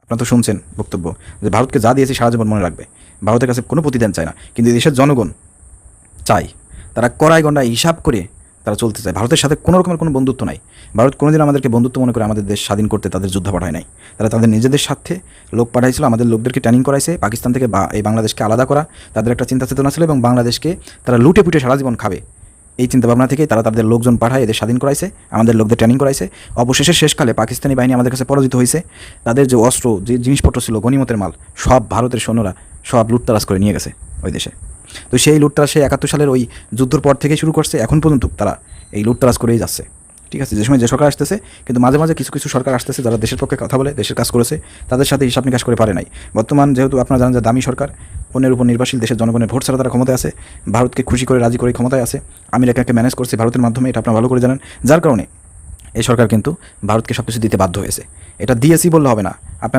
আপনারা তো শুনছেন বক্তব্য যে ভারতকে যা দিয়েছে সারা জীবন মনে রাখবে, ভারতের কাছে কোনো প্রতিদান চায় না। কিন্তু দেশের জনগণ চায়, তারা কড়াই গণ্ডায় হিসাব করে তারা চলতে চায়। ভারতের সাথে কোনো রকমের কোনো বন্ধুত্ব নাই। ভারত কোনোদিন আমাদেরকে বন্ধুত্ব মনে করে আমাদের দেশ স্বাধীন করতে তাদের যুদ্ধ পাঠায় নাই। তারা তাদের নিজেদের স্বার্থে লোক পাঠাইছিল, আমাদের লোকদেরকে ট্রেনিং করাইছে পাকিস্তান থেকে এই বাংলাদেশকে আলাদা করা তাদের একটা চিন্তা চেতনা ছিল, এবং বাংলাদেশকে তারা লুটে পুটে সারা জীবন খাবে এই চিন্তাভাবনা থেকে তারা তাদের লোকজন পাঠায় এদের স্বাধীন করাইছে, আমাদের লোকদের ট্রেনিং করাইছে। অবশেষে শেষকালে পাকিস্তানি বাহিনী আমাদের কাছে পরাজিত হয়েছে। তাদের যে অস্ত্র, যে জিনিসপত্র ছিল, গনিমতের মাল, সব ভারতের সৈন্যরা সব লুটতারাজ করে নিয়ে গেছে ওই দেশে। তো সেই লুটতারাজ সেই 71 সালের ওই যুদ্ধর পর থেকে শুরু করছে, এখন পর্যন্ত তারা এই লুটতারাজ করেই যাচ্ছে। ঠিক আছে, যে সময় যে সরকার আসতেছে, কিন্তু মাঝে মাঝে কিছু কিছু সরকার আসতেছে যারা দেশের পক্ষে কথা বলে, দেশের কাজ করেছে, তাদের সাথে হিসাব নিকাশ করে পারে নাই। বর্তমান যেহেতু আপনারা জানেন যে দামি সরকার, অন্যের উপর নির্ভরশীল, দেশের জনগণের ভোট ছাড়া তারা ক্ষমতায় আছে, ভারতকে খুশি করে রাজি করে ক্ষমতায় আছে, আমেরিকাকে ম্যানেজ করছে ভারতের মাধ্যমে, এটা আপনারা ভালো করে জানেন। যার কারণে এই সরকার কিন্তু ভারতকে সব কিছু দিতে বাধ্য হয়েছে। এটা দিয়েছি বললে হবে না, আপনার